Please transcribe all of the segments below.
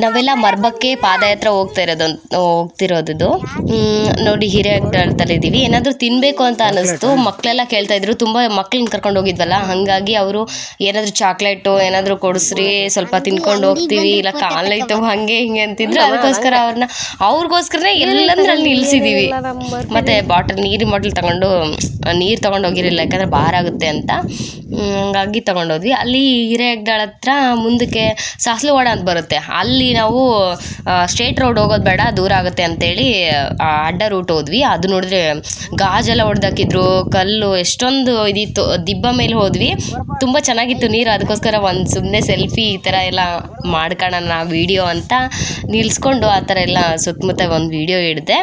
ನಾವೆಲ್ಲ ಮರ್ಬಕ್ಕೆ ಪಾದಯಾತ್ರೆ ಹೋಗ್ತಿರೋದು ನೋಡಿ. ಹಿರೇಹಗ್ಡದಲ್ಲಿದ್ದೀವಿ. ಏನಾದರೂ ತಿನ್ನಬೇಕು ಅಂತ ಅನ್ನಿಸ್ತು. ಮಕ್ಕಳೆಲ್ಲ ಕೇಳ್ತಾ ಇದ್ರು, ತುಂಬ ಮಕ್ಕಳನ್ನ ಕರ್ಕೊಂಡು ಹೋಗಿದ್ವಲ್ಲ, ಹಾಗಾಗಿ ಅವರು ಏನಾದರೂ ಚಾಕ್ಲೇಟು ಏನಾದರೂ ಕೊಡಿಸ್ರಿ, ಸ್ವಲ್ಪ ತಿನ್ಕೊಂಡು ಹೋಗ್ತೀವಿ, ಇಲ್ಲ ಕಾಲೈತು ಹಾಗೆ ಹಿಂಗೆ ಅಂತಿದ್ರು. ಅದಕ್ಕೋಸ್ಕರ ಅವ್ರಿಗೋಸ್ಕರನೇ ಎಲ್ಲಂದ್ರಲ್ಲಿ ನಿಲ್ಲಿಸಿದ್ದೀವಿ. ಮತ್ತು ನೀರಿನ ಬಾಟ್ಲ್ ನೀರು ತೊಗೊಂಡು ಹೋಗಿರಲಿಲ್ಲ, ಯಾಕಂದರೆ ಭಾರ ಆಗುತ್ತೆ ಅಂತ. ಹಂಗಾಗಿ ತೊಗೊಂಡೋದ್ವಿ. ಅಲ್ಲಿ ಹಿರೇಹಗ್ಡಾಳ ಹತ್ರ ಮುಂದಕ್ಕೆ ಸಾಸ್ಲುವಾಡ ಅಂತ ಬರುತ್ತೆ. ಅಲ್ಲಿ ನಾವು ಸ್ಟ್ರೇಟ್ ರೋಡ್ ಹೋಗೋದು ಬೇಡ, ದೂರ ಆಗುತ್ತೆ ಅಂತೇಳಿ ಅಡ್ಡ ರೂಟ್ ಹೋದ್ವಿ. ಅದು ನೋಡಿದ್ರೆ ಗಾಜೆಲ್ಲ ಹೊಡೆದಾಕಿದ್ರು, ಕಲ್ಲು ಎಷ್ಟೊಂದು ಇದಿತ್ತು. ದಿಬ್ಬ ಮೇಲೆ ಹೋದ್ವಿ, ತುಂಬ ಚೆನ್ನಾಗಿತ್ತು ನೀರು. ಅದಕ್ಕೋಸ್ಕರ ಒಂದು ಸುಮ್ಮನೆ ಸೆಲ್ಫಿ ಈ ಥರ ಎಲ್ಲ ಮಾಡ್ಕೊಳ್ಳೋಣ ವಿಡಿಯೋ ಅಂತ ನಿಲ್ಲಿಸ್ಕೊಂಡು ಆ ಥರ ಎಲ್ಲ ಸುತ್ತಮುತ್ತ ಒಂದು ವಿಡಿಯೋ ಹಿಡಿದೆ.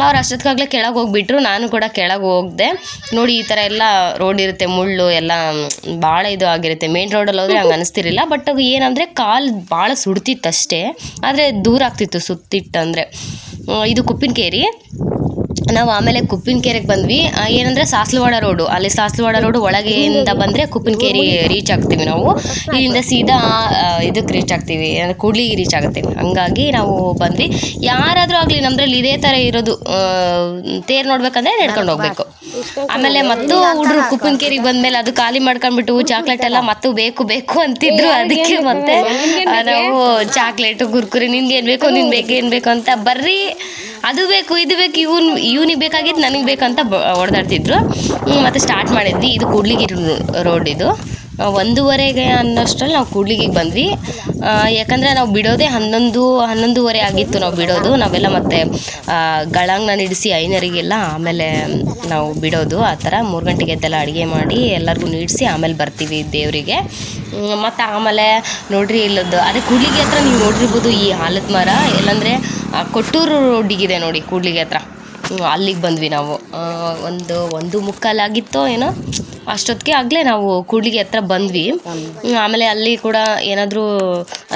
ಅವ್ರು ಅಷ್ಟೊತ್ತಿಗಾಗಲೇ ಕೆಳಗೆ ಹೋಗ್ಬಿಟ್ರು, ನಾನು ಕೂಡ ಕೆಳಗೆ ಹೋಗಿದೆ. ನೋಡಿ ಈ ಥರ ಎಲ್ಲ ರೋಡ್ ಇರುತ್ತೆ, ಮುಳ್ಳು ಎಲ್ಲ ಭಾಳ ಇದು ಆಗಿರುತ್ತೆ. ಮೇನ್ ರೋಡಲ್ಲಿ ಹೋದರೆ ಹಂಗೆ ಅನಿಸ್ತಿರಲಿಲ್ಲ. ಬಟ್ ಏನಂದರೆ ಕಾಲು ಭಾಳ ಸುಡ್ತಿತ್ತು ಅಷ್ಟೇ, ಆದರೆ ದೂರ ಆಗ್ತಿತ್ತು ಸುತ್ತಿಟ್ಟಂದರೆ. ಇದು ಕುಪ್ಪಿನಕೇರಿ. ನಾವು ಆಮೇಲೆ ಕುಪ್ಪಿನಕೆರೆಗೆ ಬಂದ್ವಿ. ಏನಂದರೆ ಸಾಸ್ಲುವಾಡ ರೋಡು, ಅಲ್ಲಿ ಸಾಸ್ಲುವಾಡ ರೋಡು ಒಳಗೆಯಿಂದ ಬಂದರೆ ಕುಪ್ಪಿನಕೇರಿ ರೀಚ್ ಆಗ್ತೀವಿ ನಾವು. ಇಲ್ಲಿಂದ ಸೀದಾ ಇದಕ್ಕೆ ರೀಚ್ ಆಗ್ತೀವಿ, ಅಂದರೆ ಕೂಡ್ಲಿಗೆ ರೀಚ್ ಆಗುತ್ತೀವಿ. ಹಂಗಾಗಿ ನಾವು ಬಂದ್ವಿ. ಯಾರಾದರೂ ಆಗಲಿ ನಮ್ಮದ್ರಲ್ಲಿ ಇದೇ ಥರ ಇರೋದು, ತೇರು ನೋಡ್ಬೇಕಂದ್ರೆ ನಡ್ಕೊಂಡು ಹೋಗ್ಬೇಕು. ಆಮೇಲೆ ಮತ್ತು ಹುಡ್ರು ಕುಪ್ಪಿನಕೇರಿಗೆ ಬಂದಮೇಲೆ ಅದು ಖಾಲಿ ಮಾಡ್ಕೊಂಡ್ಬಿಟ್ಟು ಚಾಕ್ಲೇಟ್ ಎಲ್ಲ ಮತ್ತು ಬೇಕು ಅಂತಿದ್ರು. ಅದಕ್ಕೆ ಮತ್ತೆ ನಾವು ಚಾಕ್ಲೇಟು ಕುರ್ಕುರಿ, ನಿನ್ಗೇನು ಬೇಕು ಏನು ಬೇಕು ಅಂತ, ಬರ್ರಿ ಅದು ಬೇಕು ಇದು ಬೇಕು, ಇವ್ನಿಗೆ ಬೇಕಾಗಿದ್ದು ನನಗೆ ಬೇಕಂತ ಹೊಡೆದಾಡ್ತಿದ್ರು. ಮತ್ತು ಸ್ಟಾರ್ಟ್ ಮಾಡಿದ್ವಿ. ಇದು ಕೂಡ್ಲಿಗಿರಿ ರೋಡ್. ಇದು 1:30 ಅನ್ನೋಷ್ಟರಲ್ಲಿ ನಾವು ಕೂಡ್ಲಿಗಿಗೆ ಬಂದ್ವಿ. ಯಾಕಂದರೆ ನಾವು ಬಿಡೋದೇ 11:30 ಆಗಿತ್ತು ನಾವು ಬಿಡೋದು. ನಾವೆಲ್ಲ ಮತ್ತು ಗಳಂಗನ ಇಡಿಸಿ ಐನರಿಗೆಲ್ಲ ಆಮೇಲೆ ನಾವು ಬಿಡೋದು. ಆ ಥರ 3 ಗಂಟೆಗೆ ಎದ್ದೆಲ್ಲ ಅಡುಗೆ ಮಾಡಿ ಎಲ್ಲರಿಗೂ ನೀಡಿಸಿ ಆಮೇಲೆ ಬರ್ತೀವಿ ದೇವರಿಗೆ. ಮತ್ತು ಆಮೇಲೆ ನೋಡ್ರಿ ಇಲ್ಲದ್ದು ಅದೇ ಕೂಡ್ಲಿಗೆ ಹತ್ರ ನೀವು ನೋಡಿರ್ಬೋದು ಈ ಆಲದ ಮರ. ಎಲ್ಲಂದರೆ ಕೊಟ್ಟೂರು ರೋಡಿಗಿದೆ ನೋಡಿ ಕೂಡ್ಲಿಗೆ ಹತ್ರ. ಅಲ್ಲಿಗೆ ಬಂದ್ವಿ ನಾವು. 1:45 ಆಗಿತ್ತೋ ಏನೋ ಅಷ್ಟೊತ್ತಿಗೆ ಆಗಲೇ ನಾವು ಕೂಡ್ಲಿಗೆ ಹತ್ರ ಬಂದ್ವಿ. ಆಮೇಲೆ ಅಲ್ಲಿ ಕೂಡ ಏನಾದರೂ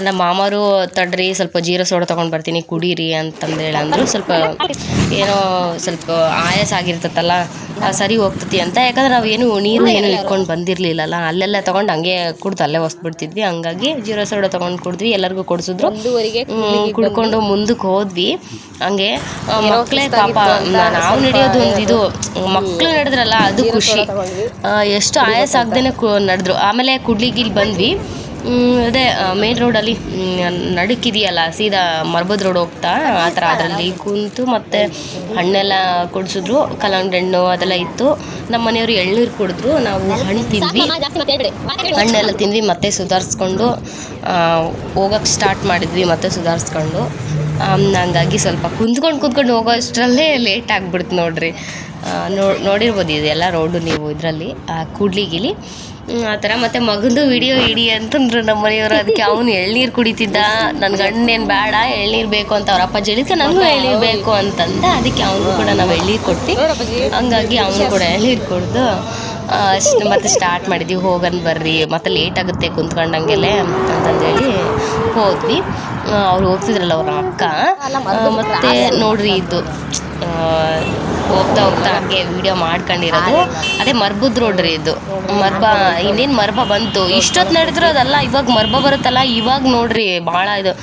ನಮ್ಮ ಮಾಮರು ತಡ್ರಿ ಸ್ವಲ್ಪ ಜೀರಾ ಸೋಡಾ ತೊಗೊಂಡು ಬರ್ತೀನಿ ಕುಡೀರಿ ಅಂತಂದೇಳಿ ಅಂದರು. ಸ್ವಲ್ಪ ಆಯಾಸ ಆಗಿರ್ತೈತಲ್ಲ, ಸರಿ ಹೋಗ್ತತಿ ಅಂತ. ಯಾಕಂದ್ರೆ ನಾವು ನೀರು ಇಟ್ಕೊಂಡು ಬಂದಿರಲಿಲ್ಲಲ್ಲ, ಅಲ್ಲೆಲ್ಲ ತೊಗೊಂಡು ಹಂಗೆ ಕುಡ್ದು ಅಲ್ಲೇ ಹೊಸ್ಬಿಡ್ತಿದ್ವಿ. ಹಂಗಾಗಿ ಜೀರಾ ಸೋಡಾ ತೊಗೊಂಡು ಕುಡಿದ್ವಿ, ಎಲ್ಲರಿಗೂ ಕೊಡಿಸಿದ್ರು. ಕುಡ್ಕೊಂಡು ಮುಂದಕ್ಕೆ ಹೋದ್ವಿ. ಹಂಗೆ ಮಕ್ಕಳೇ ಪಾಪ ನಾವು ನಡೆಯೋದು ಒಂದು ಇದು, ಮಕ್ಕಳು ನಡೆದ್ರಲ್ಲ ಅದು ಖುಷಿ. ಎಷ್ಟು ಆಯಾಸ ಆಗ್ದೇನೆ ನಡೆದ್ರು. ಆಮೇಲೆ ಕೂಡ್ಲಿಗಿಲ್ಲಿ ಬಂದ್ವಿ. ಅದೇ ಮೇನ್ ರೋಡಲ್ಲಿ ನಡುಕಿದೆಯಲ್ಲ, ಸೀದಾ ಮರ್ಬದ್ ರೋಡ್ ಹೋಗ್ತಾ ಆ ಥರ ಅದರಲ್ಲಿ ಕೂತು ಮತ್ತು ಹಣ್ಣೆಲ್ಲ ಕೊಡಿಸಿದ್ರು. ಕಲ್ಲಂಗಡಿ ಹಣ್ಣು ಅದೆಲ್ಲ ಇತ್ತು. ನಮ್ಮ ಮನೆಯವರು ಎಳ್ನೀರು ಕುಡಿದ್ರು, ನಾವು ಹಣ್ಣು ತಿಂದ್ವಿ. ಹಣ್ಣೆಲ್ಲ ತಿಂದ್ವಿ, ಮತ್ತೆ ಸುಧಾರಿಸ್ಕೊಂಡು ಹೋಗೋಕ್ಕೆ ಸ್ಟಾರ್ಟ್ ಮಾಡಿದ್ವಿ. ಮತ್ತೆ ಸುಧಾರಿಸ್ಕೊಂಡು ಹಂಗಾಗಿ ಸ್ವಲ್ಪ ಕುಂತ್ಕೊಂಡು ಹೋಗೋ ಅಷ್ಟರಲ್ಲೇ ಲೇಟ್ ಆಗಿಬಿಡ್ತು ನೋಡ್ರಿ. ನೋಡಿರ್ಬೋದು ಇದೆಲ್ಲ ರೋಡು ನೀವು ಇದರಲ್ಲಿ ಕೂಡ್ಲಿಗಿಲಿ ಆ ಥರ. ಮತ್ತು ಮಗಂದು ವಿಡಿಯೋ ಇಡಿ ಅಂತಂದ್ರು ನಮ್ಮ ಮನೆಯವರು. ಅದಕ್ಕೆ ಅವನು ಎಳ್ನೀರು ಕುಡಿತಿದ್ದ. ನನ್ನ ಗಂಡೇನು ಬೇಡ ಎಳ್ನೀರು ಬೇಕು ಅಂತ ಅವ್ರ ಅಪ್ಪಾಜಿ ಹೇಳಿದ್ಕೆ ನನಗೂ ಎಳ್ನೀರು ಬೇಕು ಅಂತಂದ. ಅದಕ್ಕೆ ಅವನು ಕೂಡ ನಾವು ಎಳ್ನೀರು ಕೊಟ್ಟು, ಹಂಗಾಗಿ ಅವನು ಕೂಡ ಎಳ್ನೀರು ಕುಡಿದು ಮತ್ತೆ ಸ್ಟಾರ್ಟ್ ಮಾಡಿದ್ವಿ. ಹೋಗೋಣ ಬರ್ರಿ, ಮತ್ತೆ ಲೇಟ್ ಆಗುತ್ತೆ ಕುಂತ್ಕೊಂಡಂಗೆಲೆ ಅಂತಂದೇಳಿ ಹೋದ್ವಿ. ಅವ್ರು ಹೋಗ್ತಿದ್ರಲ್ಲ ಅವ್ರ ಅಕ್ಕ. ಮತ್ತು ನೋಡ್ರಿ ಇದು ಹೋಗ್ತಾ ಹಾಗೆ ವಿಡಿಯೋ ಮಾಡ್ಕೊಂಡಿರೋದು ಅದೇ ಮರ್ಬದ್ ರೋಡ್ ರೀ ಇದು. ಇನ್ನೇನು ಮರ್ಬ ಬಂತು, ಇಷ್ಟೊತ್ತು ನಡೆದ್ರು ಅದಲ್ಲ, ಇವಾಗ ಮರ್ಬ ಬರುತ್ತಲ್ಲ ಇವಾಗ ನೋಡ್ರಿ ಭಾಳ ಇದು.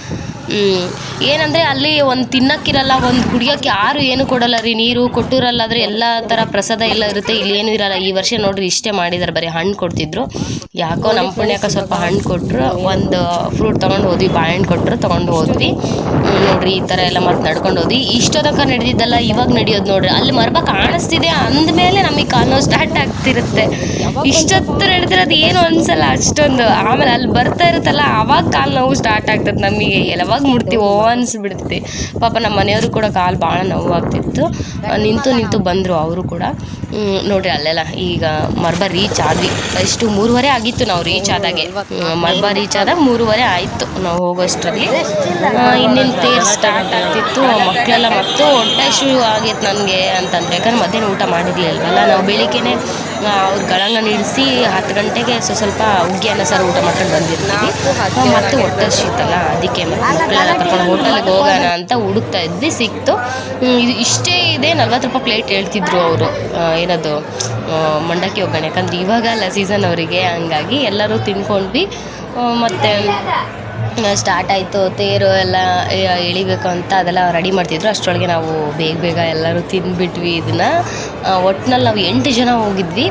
ಏನಂದರೆ ಅಲ್ಲಿ ಒಂದು ತಿನ್ನಕ್ಕಿರಲ್ಲ, ಒಂದು ಕುಡಿಯೋಕ್ಕೆ ಯಾರು ಏನು ಕೊಡಲ್ಲ ರೀ. ನೀರು ಕೊಟ್ಟೂರಲ್ಲಾದರೆ ಎಲ್ಲ ಥರ ಪ್ರಸಾದ ಎಲ್ಲ ಇರುತ್ತೆ, ಇಲ್ಲಿ ಏನೂ ಇರಲ್ಲ. ಈ ವರ್ಷ ನೋಡ್ರಿ ಇಷ್ಟೇ ಮಾಡಿದ್ದಾರೆ, ಬರೀ ಹಣ್ಣು ಕೊಡ್ತಿದ್ರು. ಯಾಕೋ ನಮ್ಮ ಪುಣ್ಯಕ್ಕೆ ಸ್ವಲ್ಪ ಹಣ್ಣು ಕೊಟ್ಟರು. ಒಂದು ಫ್ರೂಟ್ ತೊಗೊಂಡು ಹೋದ್ವಿ, ಬಾಳೆಹಣ್ಣು ಕೊಟ್ಟರು ತೊಗೊಂಡು ಹೋದ್ವಿ. ನೋಡ್ರಿ ಈ ಥರ ಎಲ್ಲ ಮತ್ತೆ ನಡ್ಕೊಂಡು ಹೋದ್ವಿ. ಇಷ್ಟೊತ್ತಕ ನಡೆದಿದ್ದಲ್ಲ ಇವಾಗ ನಡೆಯೋದು ನೋಡ್ರಿ. ಅಲ್ಲಿ ಮರ್ಬ ಕಾಣಿಸ್ತಿದೆ ಅಂದಮೇಲೆ ನಮಗೆ ಕಾಲು ನೋವು ಸ್ಟಾರ್ಟ್ ಆಗ್ತಿರುತ್ತೆ. ಇಷ್ಟೊತ್ತು ನಡೆದಿರೋದು ಏನು ಅನಿಸಲ್ಲ ಅಷ್ಟೊಂದು. ಆಮೇಲೆ ಅಲ್ಲಿ ಬರ್ತಾ ಇರುತ್ತಲ್ಲ ಆವಾಗ ಕಾಲು ನೋವು ಸ್ಟಾರ್ಟ್ ಆಗ್ತದೆ ನಮಗೆ. ಯಾವಾಗ ಮುಡ್ತೀವೋ ಅನಿಸ್ಬಿಡ್ತೀವಿ. ಪಾಪ ನಮ್ಮ ಮನೆಯವರು ಕೂಡ ಕಾಲು ಭಾಳ ನೋವಾಗ್ತಿತ್ತು. ನಿಂತು ಬಂದರು ಅವರು ಕೂಡ. ನೋಡ್ರಿ ಅಲ್ಲೆಲ್ಲ ಈಗ ಮರ್ಬ ರೀಚ್ ಆದ್ವಿ. ಇಷ್ಟು 3:30 ಆಗಿತ್ತು ನಾವು ರೀಚ್ ಆದಾಗೆ. ಮರ್ಬ ರೀಚ್ ಆದಾಗ 3:30 ಆಯಿತು ನಾವು ಹೋಗೋಷ್ಟರಲ್ಲಿ. ಇನ್ನೇನು ತೇರು ಸ್ಟಾರ್ಟ್ ಆಗ್ತಿತ್ತು. ಮಕ್ಕಳೆಲ್ಲ ಮತ್ತು ಹೊಟ್ಟೆ ಶುರು ಆಗೈತೆ ನನಗೆ ಅಂತಂದರೆ, ಯಾಕಂದ್ರೆ ಮಧ್ಯಾಹ್ನ ಊಟ ಮಾಡಿರಲಿಲ್ವಲ್ಲ ನಾವು. ಬೆಳಿಗ್ಗೆನೇ ಅವ್ರು ಗಳಂಗನ ಇಡಿಸಿ 10 ಗಂಟೆಗೆ ಸ್ವಲ್ಪ ಹುಗ್ಗಿ ಅನ್ನ ಸಾರು ಊಟ ಮಾಡ್ಕೊಂಡು ಬಂದಿರ್ತೀವಿ. ಮತ್ತು ಹೊಟ್ಟೆ ಶೀತಲ್ಲ, ಅದಕ್ಕೆ ಮಕ್ಕಳೆಲ್ಲ ಕರ್ಕೊಂಡು ಹೋಟೆಲ್ಗೆ ಹೋಗೋಣ ಅಂತ ಹುಡುಕ್ತಾ ಇದ್ವಿ. ಸಿಕ್ತು. ಇದು ಇಷ್ಟೇ ಇದೆ, 40 ರೂಪಾಯಿ ಪ್ಲೇಟ್ ಹೇಳ್ತಿದ್ರು ಅವರು. ಏನದು ಮಂಡಕ್ಕಿ ಒಗ್ಗರಣೆ. ಯಾಕಂದ್ರೆ ಇವಾಗಲ್ಲ ಸೀಸನ್ ಅವರಿಗೆ, ಹಂಗಾಗಿ ಎಲ್ಲರೂ ತಿನ್ಕೊಂಡ್ವಿ. ಮತ್ತು ಸ್ಟಾರ್ಟ್ ಆಯಿತು. ತೇರು ಎಲ್ಲ ಎಳಿಬೇಕು ಅಂತ ಅದೆಲ್ಲ ರೆಡಿ ಮಾಡ್ತಿದ್ರು. ಅಷ್ಟರೊಳಗೆ ನಾವು ಬೇಗ ಎಲ್ಲರೂ ತಿಂದುಬಿಟ್ವಿ ಇದನ್ನು. ಒಟ್ಟಿನಲ್ಲಿ ನಾವು 8 ಜನ ಹೋಗಿದ್ವಿ,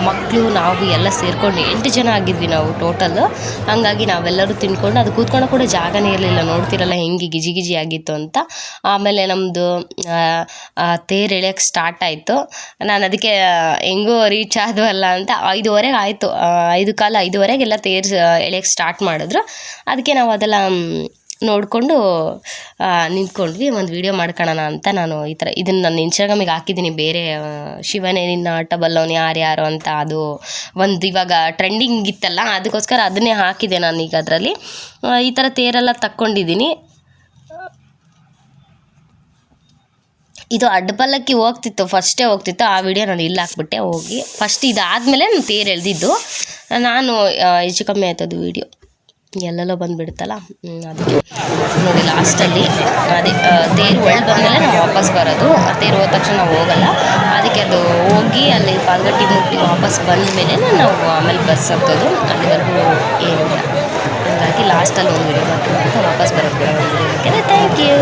ಮಕ್ಕಳು ನಾವು ಎಲ್ಲ ಸೇರಿಕೊಂಡು 8 ಜನ ಆಗಿದ್ವಿ ನಾವು ಟೋಟಲ್ಲು. ಹಾಗಾಗಿ ನಾವೆಲ್ಲರೂ ತಿಂದ್ಕೊಂಡು ಅದು ಕೂತ್ಕೊಂಡು ಕೂಡ ಜಾಗನೇ ಇರಲಿಲ್ಲ, ನೋಡ್ತಿರಲ್ಲ ಹೆಂಗೆ ಗಿಜಿ ಗಿಜಿ ಆಗಿತ್ತು ಅಂತ. ಆಮೇಲೆ ನಮ್ಮದು ತೇರು ಎಳೆಯೋಕ್ಕೆ ಸ್ಟಾರ್ಟ್ ಆಯಿತು. ನಾನು ಅದಕ್ಕೆ ಹೆಂಗೋ ರೀಚ್ ಆದವಲ್ಲ ಅಂತ 5:15 ಆಯಿತು, 5:15 ತೇರು ಎಳೆಯೋಕ್ಕೆ ಸ್ಟಾರ್ಟ್ ಮಾಡಿದ್ರು. ಅದಕ್ಕೆ ನಾವು ಅದೆಲ್ಲ ನೋಡಿಕೊಂಡು ನಿಂತ್ಕೊಂಡ್ವಿ. ಒಂದು ವೀಡಿಯೋ ಮಾಡ್ಕೊಳ್ಳೋಣ ಅಂತ ನಾನು ಈ ಥರ ಇದನ್ನು ನನ್ನ ಇನ್ಸ್ಟಾಗ್ರಾಮಿಗೆ ಹಾಕಿದ್ದೀನಿ. ಬೇರೆ ಶಿವನೇ ನಿನ್ನ ಆಟ ಬಲ್ಲವನು ಯಾರ್ಯಾರು ಅಂತ, ಅದು ಒಂದು ಇವಾಗ ಟ್ರೆಂಡಿಂಗ್ ಇತ್ತಲ್ಲ, ಅದಕ್ಕೋಸ್ಕರ ಅದನ್ನೇ ಹಾಕಿದೆ ನಾನೀಗ. ಅದರಲ್ಲಿ ಈ ಥರ ತೇರೆಲ್ಲ ತಕ್ಕೊಂಡಿದ್ದೀನಿ. ಇದು ಅಡ್ಡಪಲ್ಲಕ್ಕಿ ಫಸ್ಟೇ ಹೋಗ್ತಿತ್ತು. ಆ ವಿಡಿಯೋ ನಾನು ಇಲ್ಲಿ ಹಾಕ್ಬಿಟ್ಟೆ ಹೋಗಿ. ಫಸ್ಟ್ ಇದಾದಮೇಲೆ ನಾನು ತೇರು ಎಳೆದಿದ್ದು. ನಾನು ಹೆಚ್ಚು ಕಮ್ಮಿ ಆಯ್ತದು ವೀಡಿಯೋ, ಎಲ್ಲೆಲ್ಲೋ ಬಂದುಬಿಡುತ್ತಲ್ಲ, ಅದಕ್ಕೆ ನೋಡಿ ಲಾಸ್ಟಲ್ಲಿ ಅದೇ ತೇರು ಬಂದಮೇಲೆ ನಾವು ವಾಪಸ್ ಬರೋದು. ತೇರು ಹೋದ ತಕ್ಷಣ ನಾವು ಹೋಗಲ್ಲ, ಅದಕ್ಕೆ ಅದು ಹೋಗಿ ಅಲ್ಲಿ ಪಾಲ್ಗಟ್ಟಿ ಮುಟ್ಟಿ ವಾಪಸ್ ಬಂದ ಮೇಲೆ ನಾವು ಆಮೇಲೆ ಬಸ್ ಹತ್ತೋದು. ಅಲ್ಲಿವರೆಗೂ ಏನಿಲ್ಲ. ಹಾಗಾಗಿ ಲಾಸ್ಟಲ್ಲಿ ಒಂದು ವೀಡಿಯೋ ಮಾಡ್ಕೊಂಡು ವಾಪಸ್ ಬರೋದು ಕೂಡ ಒಂದು ವೀಡಿಯೋ. Thank you.